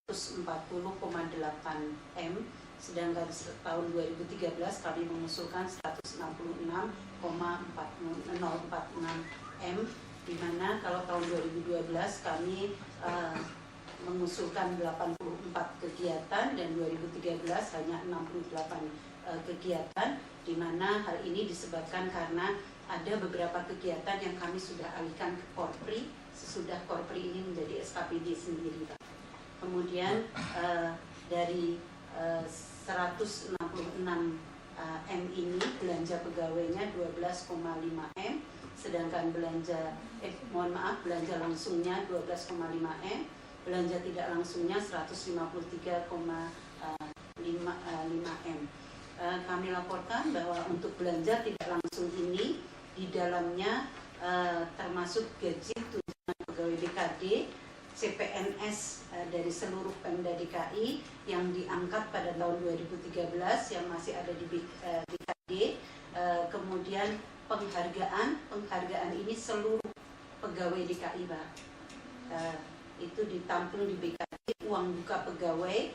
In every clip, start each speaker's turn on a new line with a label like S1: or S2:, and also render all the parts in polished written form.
S1: 140,8 M, sedangkan tahun 2013 kami mengusulkan 166,046 M, di mana kalau tahun 2012 kami mengusulkan 84 kegiatan dan 2013 hanya 68 kegiatan, di mana hal ini disebabkan karena ada beberapa kegiatan yang kami sudah alihkan ke Korpri sesudah Korpri ini menjadi SKPD sendiri, Pak. Kemudian dari 166 M ini belanja pegawainya 12,5 M, sedangkan belanja langsungnya 12,5 M, belanja tidak langsungnya 153,5 M. Kami laporkan bahwa untuk belanja tidak langsung ini di dalamnya termasuk gaji tunjangan pegawai BKD, CPNS dari seluruh Pemda DKI yang diangkat pada tahun 2013 yang masih ada di BKD, kemudian penghargaan ini seluruh pegawai DKI, Pak. Itu ditampung di BKD, uang buka pegawai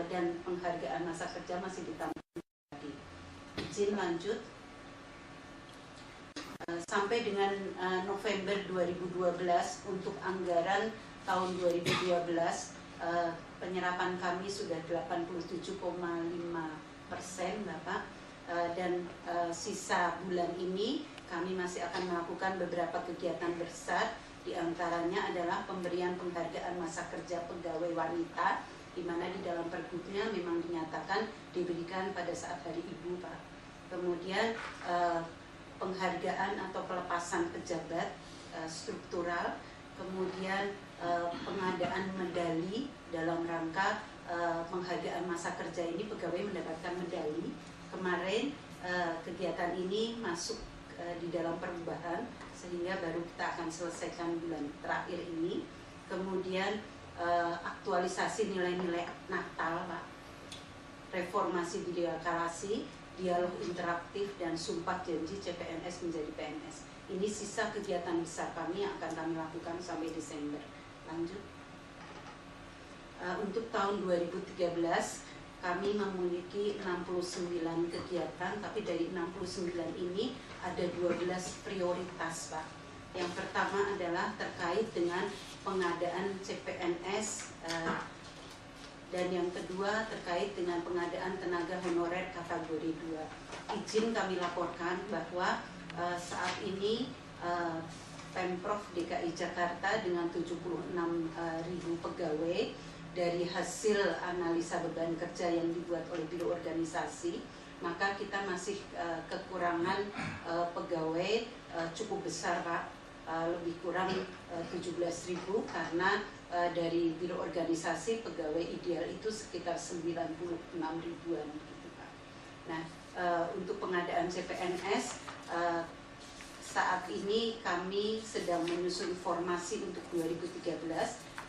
S1: dan penghargaan masa kerja masih ditampung di BKD. Izin lanjut. Sampai dengan November 2012 untuk anggaran tahun 2012 penyerapan kami sudah 87,5%, Bapak, dan sisa bulan ini kami masih akan melakukan beberapa kegiatan besar, diantaranya adalah pemberian penghargaan masa kerja pegawai wanita, di mana di dalam pergubnya memang dinyatakan diberikan pada saat Hari Ibu, Pak. Kemudian penghargaan atau pelepasan pejabat struktural, kemudian pengadaan medali dalam rangka penghargaan masa kerja ini pegawai mendapatkan medali. Kemarin kegiatan ini masuk di dalam perubahan sehingga baru kita akan selesaikan bulan terakhir ini. Kemudian aktualisasi nilai-nilai Natal, Pak, reformasi birokrasi, dialog interaktif, dan sumpah janji CPNS menjadi PNS. Ini sisa kegiatan besar kami yang akan kami lakukan sampai Desember. Lanjut. Untuk tahun 2013 kami memiliki 69 kegiatan, tapi dari 69 ini ada 12 prioritas, Pak. Yang pertama adalah terkait dengan pengadaan CPNS, dan yang kedua terkait dengan pengadaan tenaga honorer kategori 2. Izin kami laporkan bahwa saat ini Pemprov DKI Jakarta dengan 76.000 pegawai, dari hasil analisa beban kerja yang dibuat oleh Biro Organisasi, maka kita masih kekurangan pegawai cukup besar, Pak, lebih kurang 17.000, karena dari Biro Organisasi pegawai ideal itu sekitar 96 ribuan gitu, Pak. Nah, untuk pengadaan CPNS saat ini kami sedang menyusun formasi untuk 2013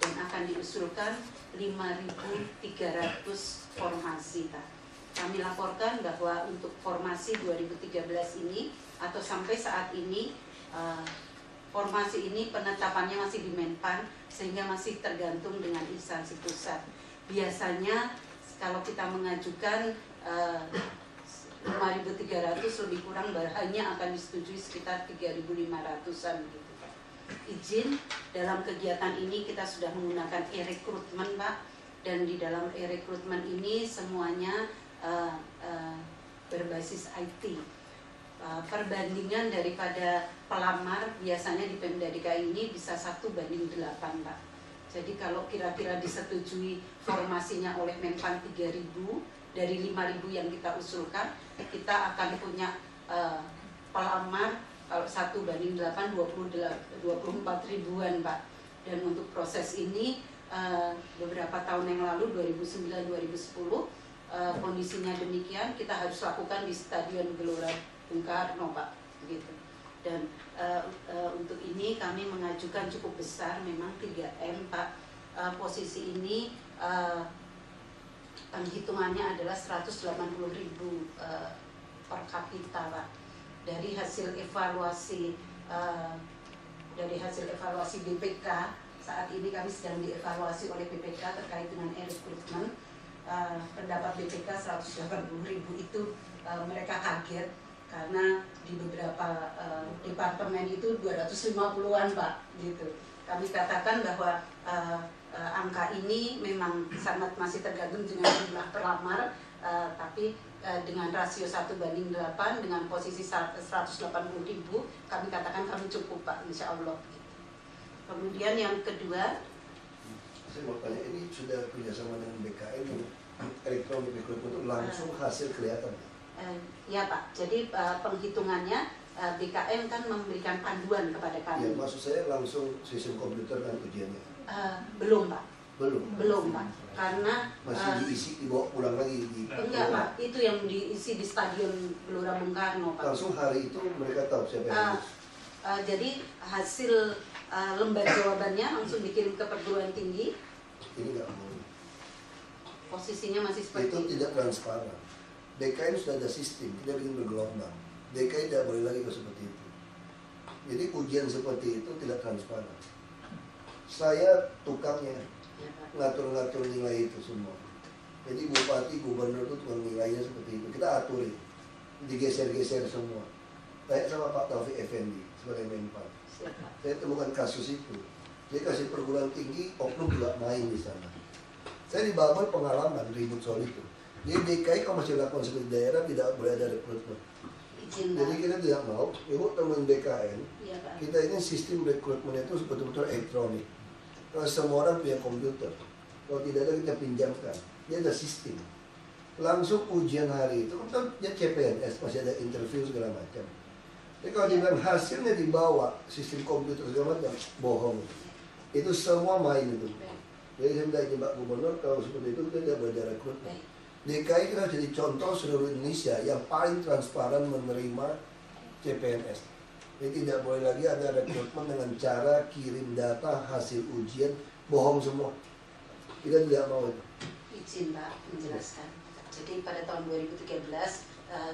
S1: dan akan diusulkan 5.300 formasi, Pak. Kami laporkan bahwa untuk formasi 2013 ini atau sampai saat ini formasi ini penetapannya masih di Menpan sehingga masih tergantung dengan instansi pusat. Biasanya kalau kita mengajukan 5.300 lebih kurang hanya akan disetujui sekitar 3.500-an gitu, Pak. Izin dalam kegiatan ini kita sudah menggunakan e-rekrutmen, Pak, dan di dalam e-rekrutmen ini semuanya berbasis IT. Perbandingan daripada pelamar biasanya di Pemda DKI ini bisa 1:8, Pak. Jadi kalau kira-kira disetujui formasinya oleh Menpan 3.000 dari 5.000 yang kita usulkan, kita akan punya pelamar kalau 1:8 24 ribuan, Pak. Dan untuk proses ini beberapa tahun yang lalu 2009-2010 kondisinya demikian, kita harus lakukan di Stadion Gelora Bung Karno, Pak, gitu. Dan untuk ini kami mengajukan cukup besar, memang 3M, Pak. Posisi ini hitungannya adalah 180.000 per kapita, Pak. Dari hasil evaluasi BPK saat ini kami sedang dievaluasi oleh BPK terkait dengan rekrutmen. Pendapat BPK 180.000 itu mereka kaget karena di beberapa departemen itu 250-an Pak gitu. Kami katakan bahwa angka ini memang sangat masih tergantung dengan jumlah pelamar, tapi dengan rasio 1:8 dengan posisi 180.000 kami katakan kami cukup Pak, insya Allah. Kemudian yang kedua,
S2: saya mau tanya, ini sudah kerjasama dengan BKN ini elektronik rekrutmen langsung hasil kelihatan?
S1: Ya Pak, jadi penghitungannya BKN kan memberikan panduan kepada kami.
S2: Ya, maksud saya langsung sistem komputer dan ujiannya?
S1: Belum Pak.
S2: Belum
S1: Pak, karena
S2: masih diisi dibawa pulang lagi di
S1: enggak Pak, itu yang diisi di Stadion Gelora Bung Karno Pak.
S2: Langsung hari itu mereka tahu siapa yang
S1: jadi hasil lembar jawabannya langsung dikirim ke perguruan tinggi.
S2: ini nggak mau.
S1: Posisinya masih seperti
S2: Itu tidak transparan. DKI sudah ada sistem, tidak bikin bergelombang. DKI tidak boleh lagi seperti itu. Jadi ujian seperti itu tidak transparan. Saya tukangnya ngatur-ngatur nilai itu semua. Jadi bupati, gubernur itu tukang nilainya seperti itu. Kita aturin, digeser-geser semua. Tanya sama Pak Taufik Effendi sebagai Menpan. Saya temukan kasus itu. Dia kasih perguruan tinggi, oknum juga main di sana. Saya di Babel pengalaman ribut soal itu. Jadi DKI kalau masih lakukan seperti daerah tidak boleh ada rekrutmen. Jadi kita tidak mau, ibu teman BKN,
S1: ya,
S2: kita ini sistem rekrutmen itu betul-betul elektronik. Kalau semua orang punya komputer, kalau tidak ada kita pinjamkan. Dia ada sistem. Langsung ujian hari itu, kan dia CPNS, masih ada interview segala macam. Jadi kalau dibilang hasilnya dibawa, sistem komputer segala macam, bohong. Itu semua main itu. Jadi saya minta izin Pak Gubernur, kalau seperti itu kita tidak boleh ada rekrutmen. DKI kita jadi contoh seluruh Indonesia yang paling transparan menerima CPNS. Jadi tidak boleh lagi ada rekrutmen dengan cara kirim data hasil ujian bohong semua. Kita tidak mau itu.
S1: Izin Pak menjelaskan. Jadi pada tahun 2013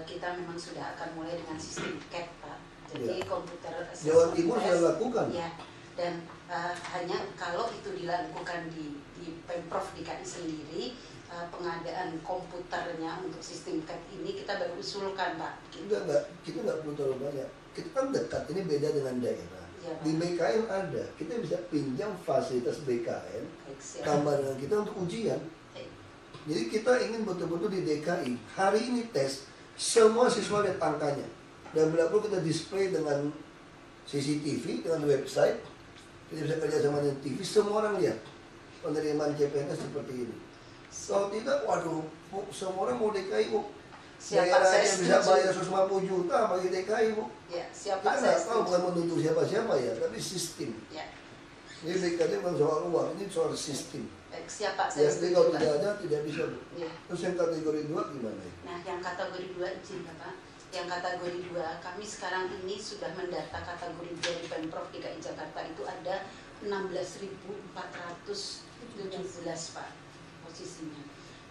S1: kita memang sudah akan mulai dengan sistem CAT Pak. Jadi komputer
S2: Jawa Timur sudah lakukan.
S1: Ya. Dan hanya kalau itu dilakukan di Pemprov DKI sendiri, pengadaan komputernya untuk sistem CAT ini kita baru usulkan Pak.
S2: Enggak, kita nggak perlu terlalu banyak. Kita kan dekat, ini beda dengan daerah. Ya, di BKN ada, kita bisa pinjam fasilitas BKN, tambah dengan kita untuk ujian. Jadi kita ingin betul-betul di DKI, hari ini tes, semua siswa lihat angkanya. Dan bila perlu kita display dengan CCTV, dengan website, kita bisa kerja sama dengan TV, semua orang lihat penerimaan CPNS seperti ini. Kalau tidak, waduh, Bu, semua orang mau DKI, Bu.
S1: Siapa saya
S2: bisa bayar 150 juta bagi DKI, Bu.
S1: Ya, siapa
S2: kita nggak tahu, bukan menuduh siapa-siapa ya, tapi sistem. Ya. Jadi DKI bukan soal uang, ini soal sistem.
S1: Siapa saya
S2: jadi kalau tidak ada, tidak bisa, Bu.
S1: Ya.
S2: Terus yang kategori 2 gimana?
S1: Nah, yang kategori 2 izin Bapak. Yang kategori 2, kami sekarang ini sudah mendata kategori 2 di Pemprov DKI Jakarta itu ada 16.417 Pak posisinya.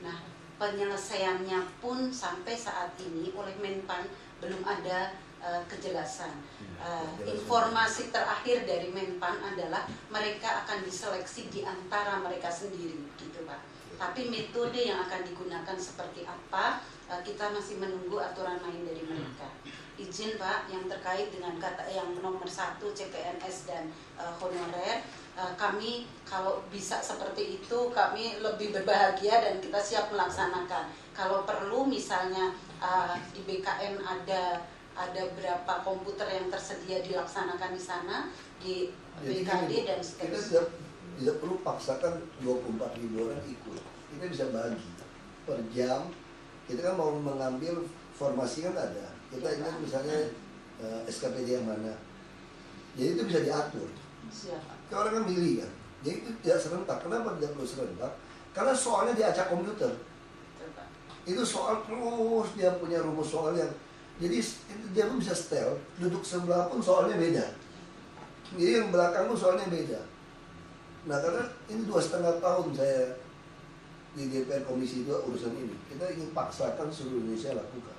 S1: Nah, penyelesaiannya pun sampai saat ini oleh Menpan belum ada kejelasan. Informasi terakhir dari Menpan adalah mereka akan diseleksi di antara mereka sendiri, gitu Pak. Tapi metode yang akan digunakan seperti apa, kita masih menunggu aturan main dari mereka. Izin Pak, yang terkait dengan kata yang nomor 1 CPNS dan honorer, kami kalau bisa seperti itu kami lebih berbahagia dan kita siap melaksanakan. Kalau perlu misalnya di BKN ada berapa komputer yang tersedia dilaksanakan di sana di BKD dan seterusnya.
S2: Tidak perlu paksakan 24.000 orang ikut. Kita bisa bagi per jam. Kita kan mau mengambil formasi kan ada. Kita ingin misalnya SKPD yang mana. Jadi itu bisa diatur. Kalau orang kan milih kan. Jadi itu tidak serentak. Kenapa tidak perlu serentak? Karena soalnya diacak komputer. Itu soal terus dia punya rumus soal yang. Jadi dia pun bisa setel. Duduk sebelah pun soalnya beda. Jadi yang belakang pun soalnya beda. Nah karena ini 2,5 tahun saya di DPR Komisi 2 urusan ini. Kita ingin paksakan seluruh Indonesia lakukan.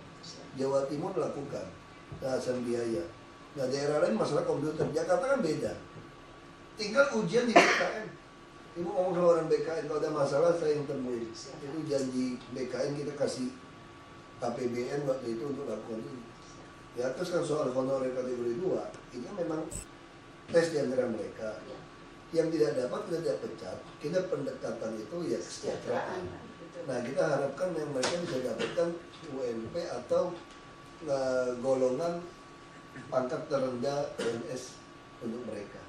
S2: Jawa Timur lakukan. Nah, biaya. Nah daerah lain masalah komputer. Jakarta kan beda. tinggal ujian di BKN. Ibu ngomong sama orang BKN, kalau ada masalah saya yang temuin. Itu janji BKN kita kasih APBN waktu itu untuk lakukan ini. Ya terus kan soal honorer kategori 2, ini memang tes di antara mereka. Yang tidak dapat tidak pecat, kita pendekatan itu ya kesejahteraan. Nah kita harapkan yang mereka bisa dapatkan UMP atau golongan pangkat terendah PNS untuk mereka.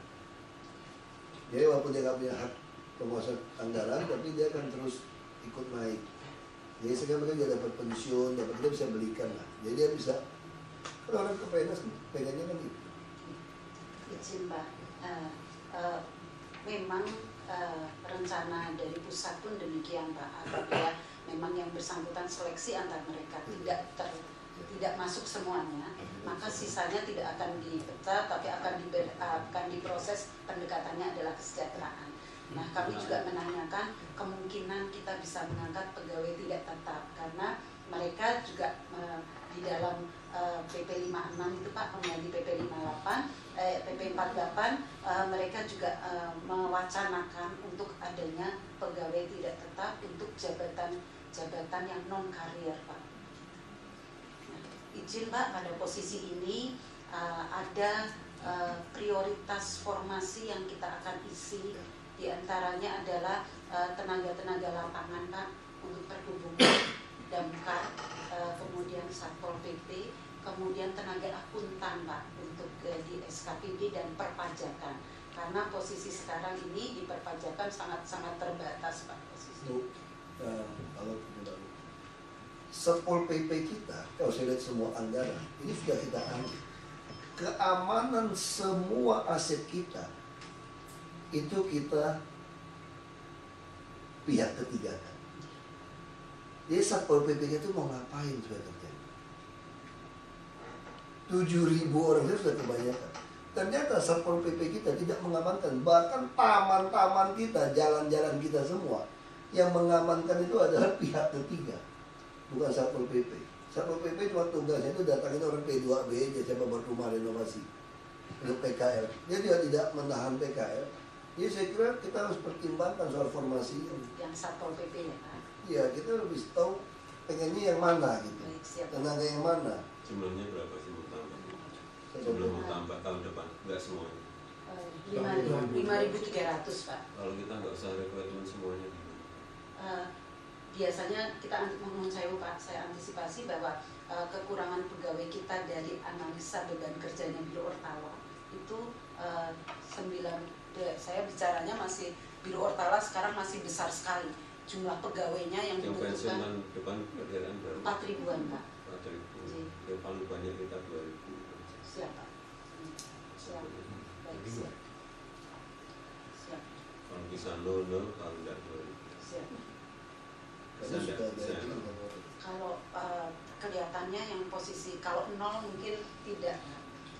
S2: Jadi walaupun dia nggak punya hak penguasaan anggaran, tapi dia akan terus ikut naik. Jadi sekarang mereka dia dapat pensiun, dia bisa belikan lah. Jadi dia bisa, kalau orang ke PNS pengennya kan gitu.
S1: Izin Pak, memang rencana dari pusat pun demikian Pak. Apabila memang yang bersangkutan seleksi antar mereka tidak masuk semuanya, maka sisanya tidak akan dipecat, tapi akan diproses pendekatannya adalah kesejahteraan. Nah, kami juga menanyakan kemungkinan kita bisa mengangkat pegawai tidak tetap karena mereka juga di dalam PP 56 itu Pak, mengganti PP 58, PP 48 mereka juga mewacanakan untuk adanya pegawai tidak tetap untuk jabatan yang non karier Pak. Nah, izin Pak, pada posisi ini ada prioritas formasi yang kita akan isi. Di antaranya adalah tenaga-tenaga lapangan Pak untuk perhubungan, damkar, kemudian satpol PP, kemudian tenaga akuntan Pak untuk di SKPD dan perpajakan. Karena posisi sekarang ini di perpajakan sangat-sangat terbatas Pak posisi.
S2: Kalau satpol PP kita, kalau saya lihat semua anggaran, ini sudah kita ambil. Keamanan semua aset kita itu kita pihak ketiga kan. Jadi satpol PP itu mau ngapain sudah terjadi? 7.000 orang itu sudah kebanyakan. Ternyata satpol PP kita tidak mengamankan, bahkan taman-taman kita, jalan-jalan kita semua yang mengamankan itu adalah pihak ketiga, bukan satpol PP. Satpol PP cuma tugasnya itu datangin orang P2B aja, coba buat rumah renovasi untuk PKL. Dia juga tidak menahan PKL. Jadi saya kira kita harus pertimbangkan soal formasi
S1: yang satpol PP ya Pak.
S2: Iya, kita lebih tahu pengennya yang mana gitu. Tenaga yang mana.
S3: Jumlahnya berapa sih mau tambah? Jumlah mau tambah tahun depan, enggak semuanya.
S1: 5.300 Pak.
S3: Kalau kita nggak usah rekrutmen semuanya gimana?
S1: Biasanya kita saya antisipasi bahwa kekurangan pegawai kita dari analisa beban kerjanya Biro Ortawa itu 9. Saya bicaranya masih Biro Ortawa sekarang masih besar sekali jumlah pegawainya yang dibutuhkan.
S3: Yang depan perkiraan baru
S1: 4.000-an Pak.
S3: 4.000. Yang paling banyak kita 2.000.
S1: Siap Pak. Siap. Baik, siap. Siap.
S3: Kalau bisa 0, kalau tidak 2.000.
S1: Siap.
S3: Bisa.
S1: Kalau kelihatannya yang posisi kalau 0 mungkin tidak,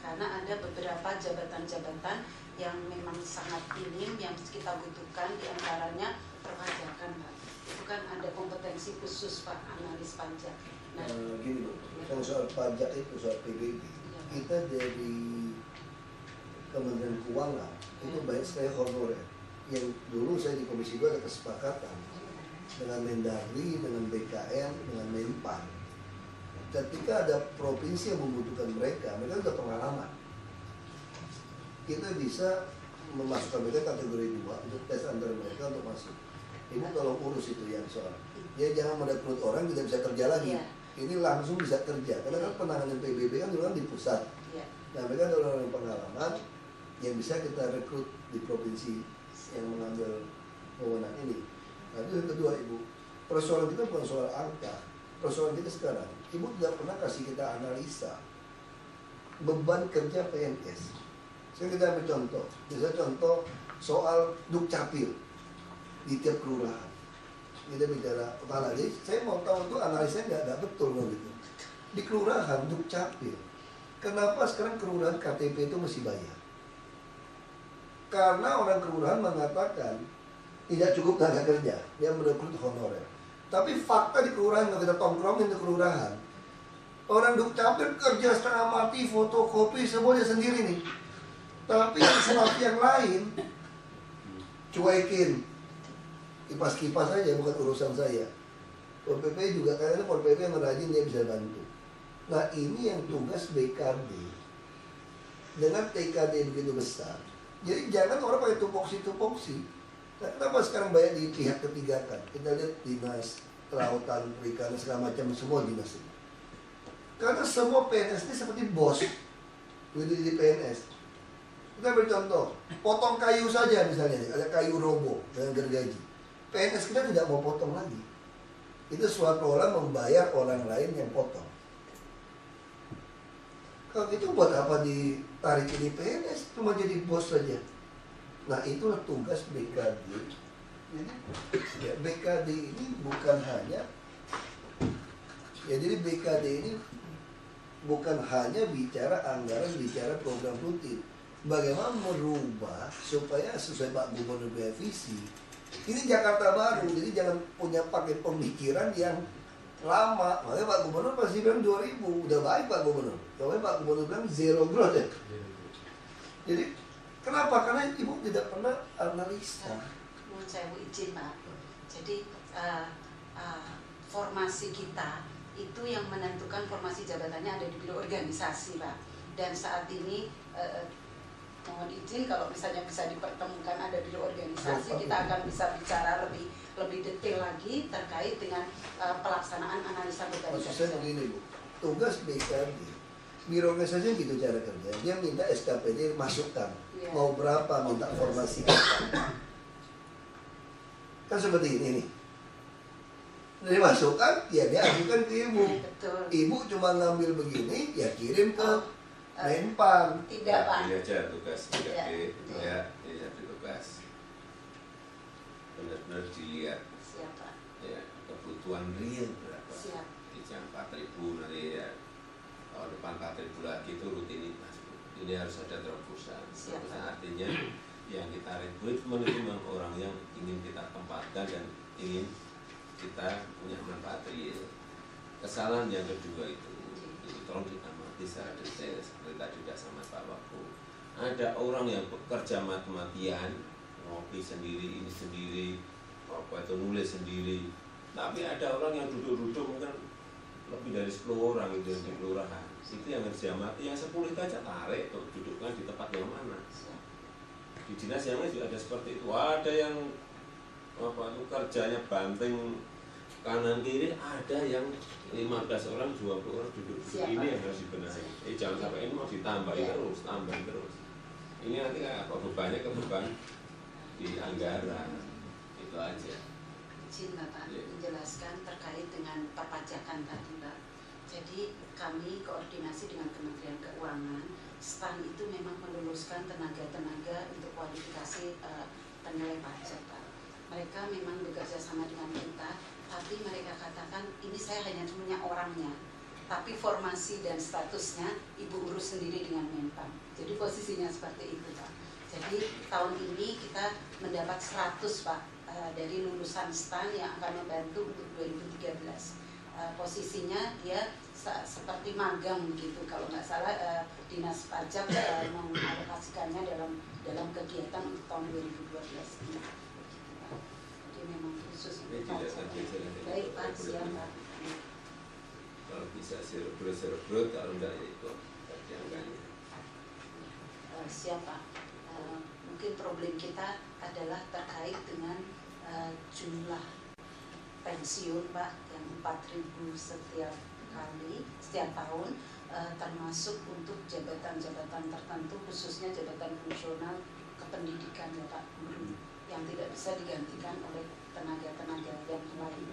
S1: karena ada beberapa jabatan-jabatan yang memang sangat minim yang kita butuhkan, diantaranya perpajakan Pak. Itu kan ada kompetensi khusus Pak, analis pajak. Nah,
S2: gini Bu, yang soal pajak itu, soal PBB, kita dari Kementerian Keuangan itu banyak sekali honorer. Yang dulu saya di Komisi 2 ada kesepakatan dengan Mendagri, dengan BKN, dengan Menpan. Ketika ada provinsi yang membutuhkan mereka sudah pengalaman. Kita bisa memasukkan mereka kategori 2 untuk tes antar mereka untuk masuk. Ibu tolong urus itu yang soal. Ya jangan merekrut orang tidak bisa kerja lagi. Ini langsung bisa kerja. Karena kan penanganan PBB kan dulu kan di pusat. Nah mereka ada orang-orang pengalaman yang bisa kita rekrut di provinsi yang mengambil wewenang ini. Nah itu yang kedua Ibu. Persoalan kita bukan soal angka. Persoalan kita sekarang, Ibu tidak pernah kasih kita analisa beban kerja PNS. Sekarang kita ambil contoh. Misalnya contoh soal Dukcapil di tiap kelurahan. Kita bicara kepala. Jadi saya mau tahu itu analisanya nggak betul gitu. Di kelurahan Dukcapil, kenapa sekarang kelurahan KTP itu mesti bayar? Karena orang kelurahan mengatakan tidak cukup tenaga kerja, dia merekrut honorer. Tapi fakta di kelurahan nggak kita tongkrongin di kelurahan. Orang Dukcapil kerja setengah mati, fotokopi semuanya sendiri nih. Tapi yang staff yang lain cuekin, kipas-kipas aja, bukan urusan saya. Pol PP juga karena Pol PP yang rajin, dia bisa bantu. Nah ini yang tugas BKD dengan TKD begitu besar. Jadi jangan orang pakai tupoksi. Nah, kenapa sekarang banyak di pihak ketiga kan? Kita lihat dinas kelautan, perikanan, segala macam, semua dinas ini. Karena semua PNS ini seperti bos. Begitu di PNS. Kita beri contoh, potong kayu saja misalnya, ada kayu robo dengan gergaji. PNS kita tidak mau potong lagi. Itu suatu orang membayar orang lain yang potong. Kalau itu buat apa ditarik ini PNS? Cuma jadi bos saja. Nah itulah tugas BKD. Jadi ya, BKD ini bukan hanya jadi BKD ini bukan hanya bicara anggaran, bicara program rutin. Bagaimana merubah supaya sesuai Pak Gubernur punya visi. Ini Jakarta baru, jadi jangan punya pakai pemikiran yang lama. Makanya Pak Gubernur pasti bilang 2000, udah baik Pak Gubernur. Soalnya Pak Gubernur bilang zero growth ya. Jadi kenapa? Karena Ibu tidak pernah analisa.
S1: Mohon saya izin Pak. Jadi formasi kita itu yang menentukan formasi jabatannya ada di biro organisasi Pak. Dan saat ini mohon izin kalau misalnya bisa dipertemukan ada biro organisasi, kita akan bisa bicara lebih detail lagi terkait dengan pelaksanaan analisa beban
S2: Maksud
S1: kerja.
S2: saya begini Bu, tugas BKD, biro organisasi gitu cara kerja. Dia minta SKPD masukkan, mau berapa minta formasi. Kan seperti ini nih. Dari masukan, ya dia ajukan ke Ibu.
S1: Betul.
S2: Ibu cuma ngambil begini, ya kirim ke Menpan.
S1: Tidak Pak.
S3: Ini aja tugas BKD,
S1: Tidak.
S3: ya, ini aja tugas. Benar-benar dilihat,
S1: Siapa?
S3: ya, kebutuhan real berapa.
S1: Siap.
S3: Di jam 4.000 nanti ya, tahun depan 4.000 lagi itu rutinitas. Ini harus ada terobosan.
S1: Siap.
S3: Terobosan artinya yang kita rekrutmen itu memang orang yang ingin kita tempatkan dan ingin kita punya manfaat real. Kesalahan yang kedua itu tolong diamati secara detail seperti tadi sudah sama Pak Wakil. Ada orang yang bekerja mati-matian, ngopi sendiri, ini sendiri, apa itu nulis sendiri. Tapi ada orang yang duduk-duduk mungkin lebih dari 10 orang itu yang di kelurahan. Itu yang harus diamati, yang 10 itu aja tarik tuh, dudukkan di tempat yang mana. Di dinas yang lain juga ada seperti itu. Ada yang apa itu kerjanya banting kanan kiri, ada yang 15 orang, 20 orang duduk. Ini yang harus dibenahi. Jangan sampai ini mau ditambahin terus, tambahin terus. Ini nanti apa bebannya ke beban di anggaran. Itu aja.
S1: Izin Bapak menjelaskan terkait dengan perpajakan tadi Pak. Jadi kami koordinasi dengan Kementerian Keuangan, STAN itu memang meluluskan tenaga-tenaga untuk kualifikasi penilai pajak Pak. Mereka memang bekerja sama dengan kita, tapi mereka katakan ini saya hanya punya orangnya, tapi formasi dan statusnya Ibu urus sendiri dengan Menpan. Jadi posisinya seperti itu Pak. Jadi tahun ini kita mendapat 100 Pak dari lulusan STAN yang akan membantu untuk 2013. Posisinya dia seperti magang begitu, kalau nggak salah dinas pajak mengalokasikannya dalam kegiatan untuk tahun 2012 ini. Jadi memang khusus untuk pajak. Baik Pak, siap Pak.
S3: Kalau bisa serebrut, kalau enggak ya itu angkanya.
S1: Siapa? Mungkin problem kita adalah terkait dengan jumlah pensiun Pak yang 4.000 setiap tahun, termasuk untuk jabatan-jabatan tertentu, khususnya jabatan fungsional kependidikan ya Pak, yang tidak bisa digantikan oleh tenaga-tenaga yang lain.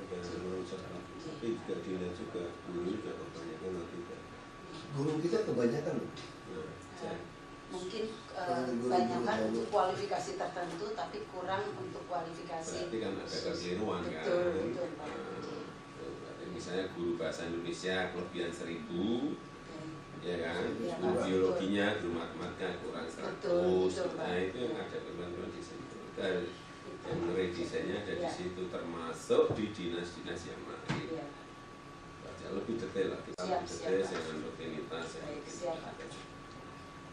S3: Tapi juga dilihat juga guru juga kebanyakan tidak.
S2: Guru kita kebanyakan loh.
S1: Mungkin kebanyakan untuk kualifikasi tertentu, tapi kurang untuk kualifikasi.
S3: Berarti kan ada kekeliruan kan.
S1: Betul Pak.
S3: Berarti misalnya guru bahasa Indonesia kelebihan 1.000, ya kan?
S1: Ya,
S3: Guru biologinya, guru matematika kurang 100.
S1: Betul,
S3: Nah itu yang ada ketentuan di situ. Yang redesainnya ada di situ, termasuk di dinas-dinas yang lain.
S1: Ya.
S3: Baca lebih detail lagi,
S1: Siap,
S3: detail
S1: siap,
S3: dengan rutinitas yang
S1: Baik, siap, Pak.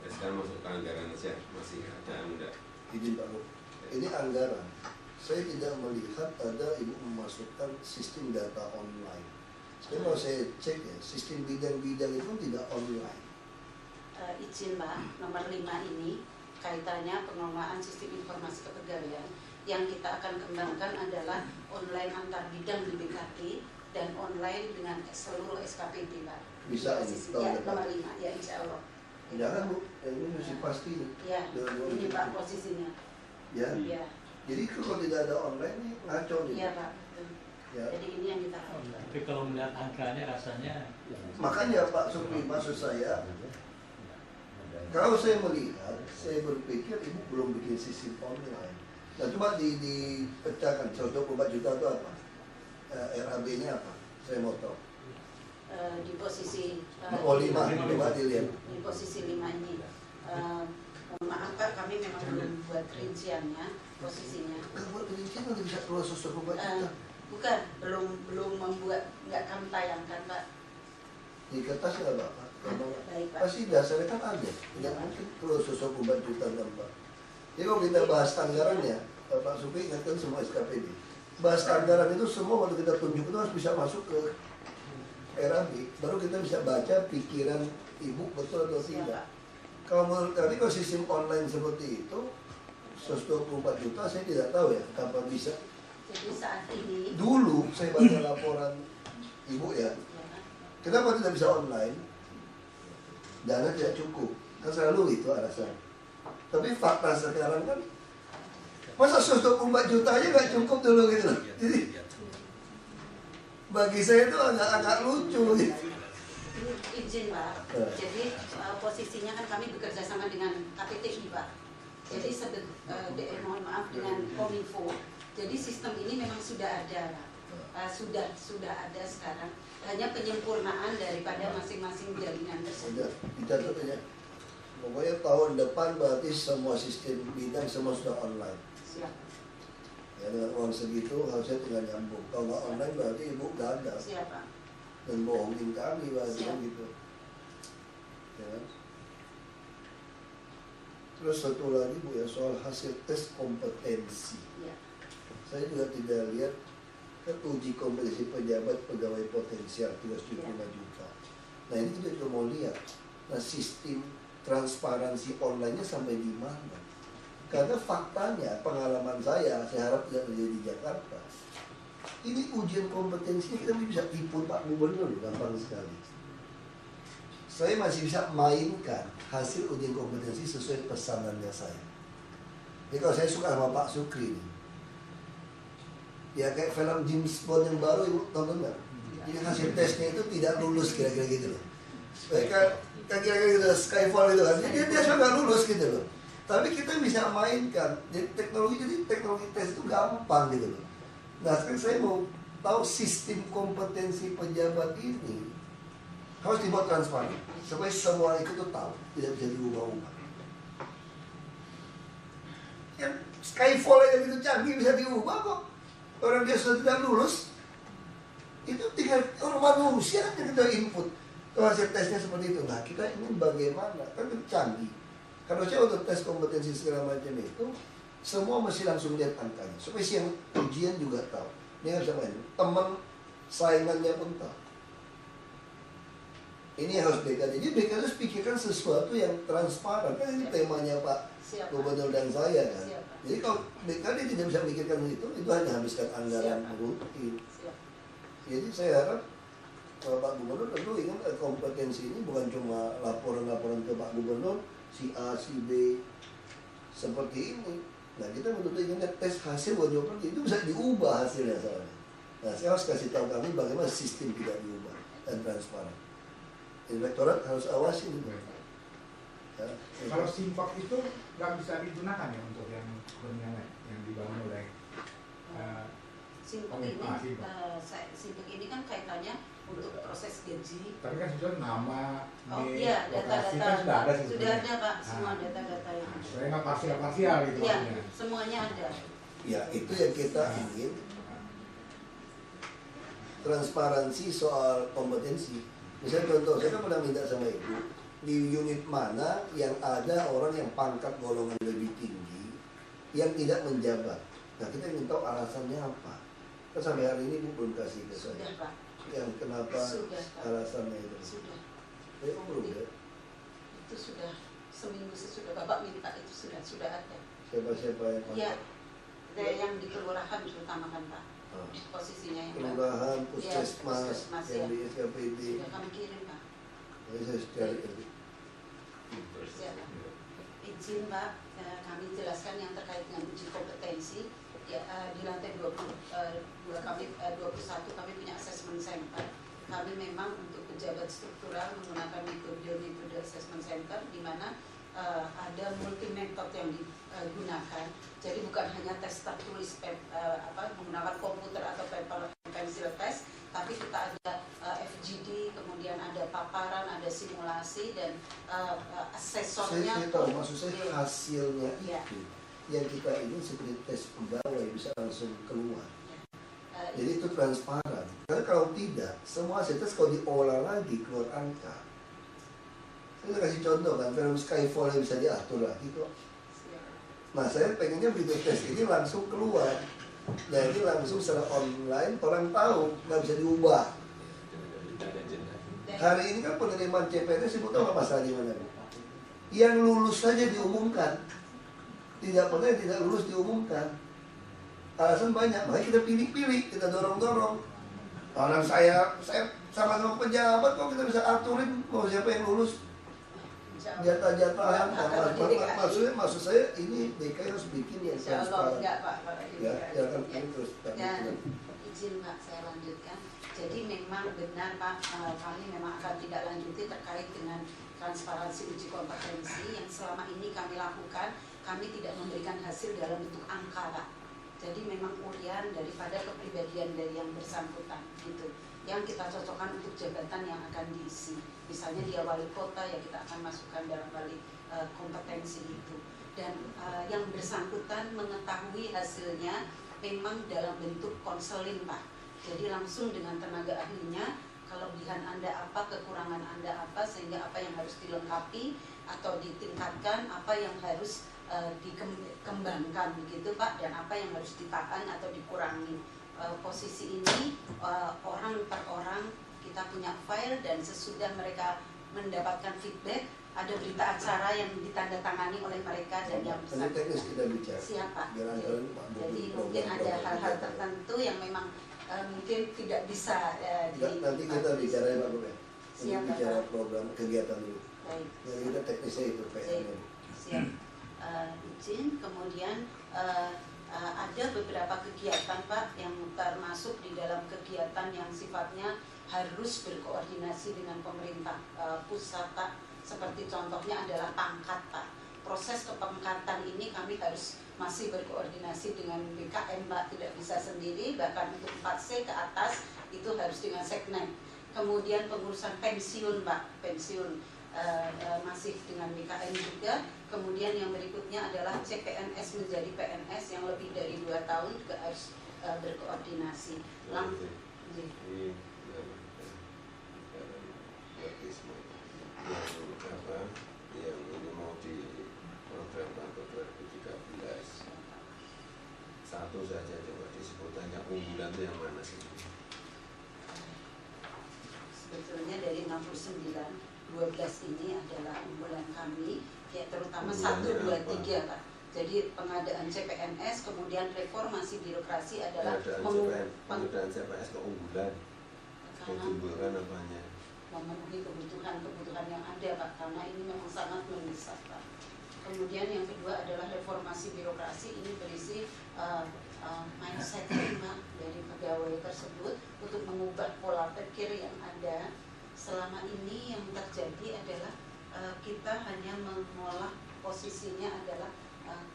S3: sekarang masuk ke anggaran aja, masih ada enggak?
S2: Izin Pak Bu.
S3: Ya.
S2: ini anggaran. Saya tidak melihat ada ibu memasukkan sistem data online. Jadi kalau saya cek ya, sistem bidang-bidang itu tidak online.
S1: Izin Pak, nomor 5 ini kaitannya pengelolaan sistem informasi kepegawaian. Yang kita akan kembangkan adalah online antar bidang di BKT dan online dengan seluruh SKPD Pak.
S2: Bisa
S1: posisi,
S2: tahun
S1: ya,
S2: depan.
S1: nomor 5, ya insya Allah.
S2: Jangan Bu, ini mesti pasti nih.
S1: Ya,
S2: Dengan
S1: ini Pak posisinya.
S2: Ya.
S1: Ya,
S2: Jadi kalau tidak ada online nih ngaco nih.
S1: iya Pak. Betul.
S2: Ya.
S1: Jadi ini yang kita lakukan.
S4: Tapi kalau melihat angkanya rasanya
S2: Makanya Pak Supri, maksud saya, kalau saya melihat, saya berpikir ibu belum bikin sistem online. Nah coba dipecahkan, 124 juta itu apa? RAB-nya apa? Saya mau tahu.
S1: Di posisi
S2: Oh 5, coba dilihat.
S1: di posisi 5 ini. Maaf Pak, kami memang belum buat rinciannya posisinya.
S2: Kalau rincian nanti bisa keluar 124 juta.
S1: Bukan, belum membuat, nggak kami tayangkan Pak.
S2: Di kertas nggak apa-apa.
S1: Baik Pak.
S2: Pasti dasarnya kan ada. Tidak mungkin keluar 124 juta tanpa. Jadi kalau kita bahas anggarannya, Pak Supri ingatkan semua SKPD. Bahas anggaran itu semua kalau kita tunjuk itu harus bisa masuk ke RAB. Baru kita bisa baca pikiran ibu betul atau tidak. Kalau menurut kami kalau sistem online seperti itu 124 juta saya tidak tahu ya kapan bisa.
S1: Jadi saat ini
S2: Dulu saya baca laporan ibu ya, kenapa tidak bisa online? Dana tidak cukup, kan selalu itu alasan. Tapi fakta sekarang kan masa 124 juta aja nggak cukup dulu gitu loh. Jadi bagi saya itu agak lucu gitu.
S1: izin Pak. Jadi posisinya kan kami bekerja sama dengan KPTI Pak. Jadi mohon maaf dengan Kominfo. Jadi sistem ini memang sudah ada Pak. Sudah ada sekarang. Hanya penyempurnaan daripada masing-masing jaringan tersebut.
S2: Dicatat aja. Pokoknya tahun depan berarti semua sistem bidang semua sudah online.
S1: Siap.
S2: Ya dengan uang segitu harusnya tinggal nyambung. Kalau nggak online berarti ibu gagal
S1: Siap Pak.
S2: dan bohongin kami berarti
S1: Siap.
S2: gitu. Ya kan? Terus satu lagi Bu ya soal hasil tes kompetensi.
S1: Ya.
S2: Saya juga tidak lihat kan uji kompetensi pejabat pegawai potensial 375 juta. Nah ini kita juga mau lihat. Nah sistem transparansi online-nya sampai di mana? Karena faktanya pengalaman saya harap tidak terjadi di Jakarta. Ini ujian kompetensi kita bisa tipu Pak Gubernur, gampang sekali. Saya masih bisa mainkan hasil ujian kompetensi sesuai pesanannya saya. Jadi kalau saya suka sama Pak Sukri nih, ya kayak film James Bond yang baru ibu tonton nggak? Jadi hasil tesnya itu tidak lulus kira-kira gitu loh. Kayak kira-kira gitu Skyfall gitu kan. Jadi dia sudah nggak lulus gitu loh. Tapi kita bisa mainkan. Jadi teknologi tes itu gampang gitu loh. Nah sekarang saya mau tahu sistem kompetensi pejabat ini harus dibuat transparan supaya semua itu tuh tahu, tidak bisa diubah-ubah. Yang Skyfall aja gitu canggih bisa diubah kok. Orang dia sudah tidak lulus, itu tinggal orang manusia yang kita input. Kalau hasil tesnya seperti itu, nah kita ingin bagaimana? Kan itu canggih. Kalau saya untuk tes kompetensi segala macam itu, semua mesti langsung lihat angkanya. Supaya si yang ujian juga tahu. Ini harus apa ini? Teman saingannya pun tahu. Ini harus BKD. Jadi BKD harus pikirkan sesuatu yang transparan. Kan ini temanya Pak
S1: Siap,
S2: Gubernur dan saya kan.
S1: Siap.
S2: Jadi kalau BKD tidak bisa mikirkan itu hanya habiskan anggaran
S1: Siap.
S2: rutin.
S1: Siap.
S2: Jadi saya harap Pak Gubernur tentu ingin kompetensi ini bukan cuma laporan-laporan ke Pak Gubernur, si A, si B, seperti ini. Nah kita betul-betul ingin tes hasil wajib itu bisa diubah hasilnya soalnya. Nah saya harus kasih tahu kami bagaimana sistem tidak diubah dan transparan. Inspektorat harus awasi itu. Ya.
S5: Kalau simpak itu nggak bisa digunakan ya untuk yang kepentingan yang dibangun oleh
S1: Simpek ini kan kaitannya untuk proses gaji.
S5: tapi kan sudah nama,
S1: Oh
S5: name,
S1: iya,
S5: lokasi
S1: data-data
S5: kan sudah ada
S1: sudah ada Pak, semua
S5: Nah.
S1: data-data yang ada.
S5: Saya nggak parsial gitu
S1: Iya,
S5: maksudnya.
S1: semuanya ada.
S2: Ya itu yang kita ingin. Transparansi soal kompetensi. Misalnya contoh, saya kan pernah minta sama ibu di unit mana yang ada orang yang pangkat golongan lebih tinggi yang tidak menjabat. Nah kita ingin tahu alasannya apa. Kan sampai hari ini Bu belum kasih ke saya.
S1: Sudah Pak.
S2: Yang kenapa
S1: Sudah, Pak.
S2: alasannya itu.
S1: Sudah.
S2: Belum ya.
S1: Itu sudah seminggu sesudah Bapak minta itu sudah ada.
S2: Siapa-siapa yang
S1: Ya,
S2: kontak?
S1: yang di kelurahan terutama kan Pak.
S2: Ah.
S1: Posisinya yang
S2: Kelurahan,
S1: Ya,
S2: puskesmas,
S1: puskesmas,
S2: yang
S1: ya.
S2: di SKPD.
S1: Sudah kami kirim Pak.
S2: Jadi saya cari tadi.
S1: Siap. Izin Pak, kami jelaskan yang terkait dengan uji kompetensi. Ya, di lantai 22 kami 21 kami punya assessment center. Kami memang untuk pejabat struktural menggunakan metode assessment center di mana ada multi metode yang digunakan. Jadi bukan hanya tes tertulis menggunakan komputer atau paper pencil test, tapi kita ada FGD, kemudian ada paparan, ada simulasi dan asesornya.
S2: Saya tahu maksud saya hasilnya
S1: Ya.
S2: itu yang kita ini seperti tes pegawai bisa langsung keluar. Jadi itu transparan. Karena kalau tidak, semua hasil tes kalau diolah lagi keluar angka. Saya udah kasih contoh kan, film Skyfall yang bisa diatur lagi kok. Nah saya pengennya begitu tes ini langsung keluar. Jadi langsung secara online orang tahu, nggak bisa diubah. Hari ini kan penerimaan CPNS, ibu tahu nggak masalah di mana? Yang lulus saja diumumkan, tidak pernah yang tidak lulus diumumkan. Alasan banyak, makanya kita pilih-pilih, kita dorong-dorong. Orang saya sama-sama pejabat kok kita bisa aturin mau siapa yang lulus. Jatah-jatahan, maksud saya ini DKI harus bikin yang transparan. Ya, kan terus.
S1: Izin Pak, saya lanjutkan. Jadi memang benar Pak, kami memang akan tidak lanjuti terkait dengan transparansi uji kompetensi yang selama ini kami lakukan. Kami tidak memberikan hasil dalam bentuk angka Pak. Jadi memang urian daripada kepribadian dari yang bersangkutan gitu. Yang kita cocokkan untuk jabatan yang akan diisi. Misalnya dia wali kota, ya kita akan masukkan dalam wali kompetensi itu. Dan yang bersangkutan mengetahui hasilnya memang dalam bentuk konseling Pak. Jadi langsung dengan tenaga ahlinya, kelebihan Anda apa, kekurangan Anda apa, sehingga apa yang harus dilengkapi atau ditingkatkan, apa yang harus dikembangkan begitu Pak, dan apa yang harus ditahan atau dikurangi. Posisi ini orang per orang kita punya file, dan sesudah mereka mendapatkan feedback ada berita acara yang ditandatangani oleh mereka dan yang
S2: Nanti teknis kita bicara.
S1: siapa. Jadi mungkin
S2: program
S1: ada hal-hal tertentu yang memang mungkin tidak bisa
S2: nanti kita bicara ya Pak Gubernur.
S1: Siap,
S2: Nanti bicara
S1: Bapak.
S2: program kegiatan dulu.
S1: Baik.
S2: Jadi kita teknisnya itu PR-nya.
S1: Siap. Izin, kemudian ada beberapa kegiatan Pak yang termasuk di dalam kegiatan yang sifatnya harus berkoordinasi dengan pemerintah pusat Pak. Seperti contohnya adalah pangkat Pak. Proses kepangkatan ini kami harus masih berkoordinasi dengan BKM Pak, tidak bisa sendiri, bahkan untuk 4C ke atas itu harus dengan Seknek. Kemudian pengurusan pensiun Pak, pensiun masih dengan BKM juga. Kemudian yang berikutnya adalah CPNS menjadi PNS yang lebih dari 2 tahun juga harus berkoordinasi.
S3: Yang ini mau diprogramkan ke 2013. Satu saja coba disebutannya unggulan itu yang mana sih?
S1: Sebetulnya dari 69, 12 ini adalah unggulan kami, ya terutama
S3: Unggulannya
S1: 1, 2, 3 Pak. Jadi pengadaan CPNS, kemudian reformasi birokrasi adalah
S3: pengadaan CPNS keunggulan. Menimbulkan apanya?
S1: Memenuhi kebutuhan yang ada Pak, karena ini memang sangat mendesak Pak. Kemudian yang kedua adalah reformasi birokrasi, ini berisi mindset Pak dari pegawai tersebut untuk mengubah pola pikir yang ada. Selama ini yang terjadi adalah kita hanya mengolah posisinya adalah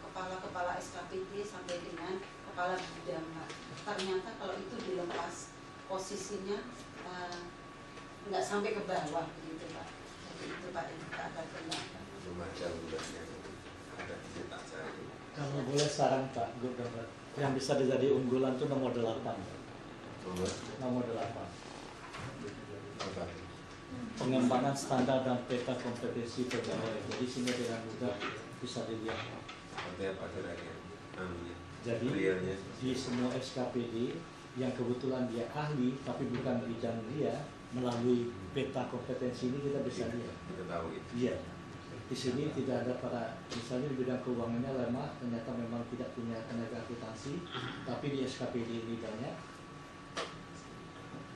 S1: kepala-kepala SKPD sampai dengan kepala bidang Pak. Ternyata kalau itu dilepas posisinya nggak sampai ke bawah begitu Pak. Jadi itu Pak yang kita akan kerjakan.
S3: Membaca unggulannya ada cerita saya itu.
S4: Kalau boleh saran Pak Gubernur, yang bisa jadi unggulan itu nomor 8. Nomor 8.
S3: Apa?
S4: Pengembangan standar dan peta kompetensi pegawai. Jadi sehingga dengan mudah bisa dilihat.
S3: Seperti apa kira-kira? anunya,
S4: Jadi
S3: realnya.
S4: di semua SKPD yang kebetulan dia ahli tapi bukan bidang dia, melalui peta kompetensi ini kita bisa lihat.
S3: Kita tahu itu.
S4: Iya. Di sini tidak ada para, misalnya di bidang keuangannya lemah, ternyata memang tidak punya tenaga akuntansi, tapi di SKPD ini banyak.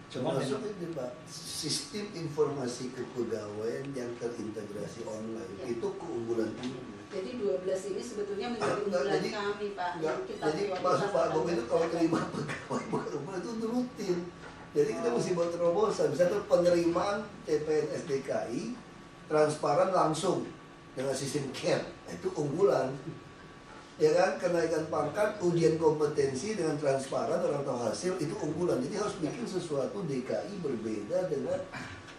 S4: Cuma
S2: Termasuk
S4: memang
S2: ini Pak, sistem informasi kepegawaian yang terintegrasi online
S1: Ya.
S2: itu keunggulan ini.
S1: Jadi 12 ini sebetulnya menjadi
S2: Enggak,
S1: unggulan
S2: jadi-
S1: kami Pak.
S2: Enggak,
S1: Yang kita
S2: jadi
S1: prioritaskan
S2: maksud Pak Agung itu kalau
S1: adalah-
S2: terima pegawai bukan unggulan itu rutin. Jadi kita mesti buat terobosan. Misalnya penerimaan TPNS DKI transparan langsung dengan sistem CARE, itu unggulan. Ya kan, kenaikan pangkat, ujian kompetensi dengan transparan orang tahu hasil itu unggulan. Jadi harus bikin sesuatu DKI berbeda dengan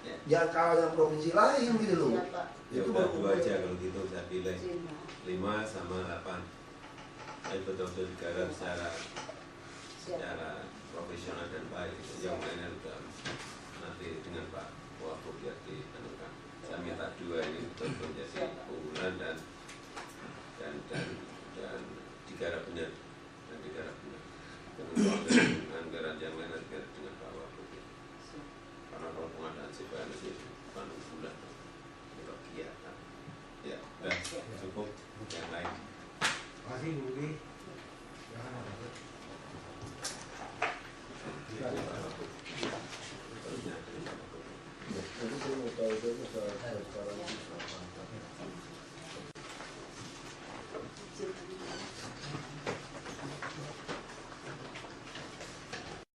S3: Ya.
S2: jangan kalah dengan provinsi lain gitu loh.
S1: Iya, Pak.
S3: Ya
S2: Itu
S3: udah
S2: baru
S3: 2 aja kalau gitu saya pilih
S1: Cina.
S3: 5 sama 8. Tapi betul-betul digarap secara profesional dan baik. Yang lainnya sudah nanti dengan Pak Wagub biar dianukan. Saya minta 2 ini betul-betul jadi unggulan dan digarap benar dan digarap benar. Dengan anggaran yang lain nanti biar dengan Pak Wagub. Karena kalau pengadaan CPNS itu bukan unggulan, itu kegiatan. Ya, udah cukup. Yang lain.
S5: Terima kasih Bu Budi. Jangan ada.
S2: Nanti saya mau tahu saja soal transparansi.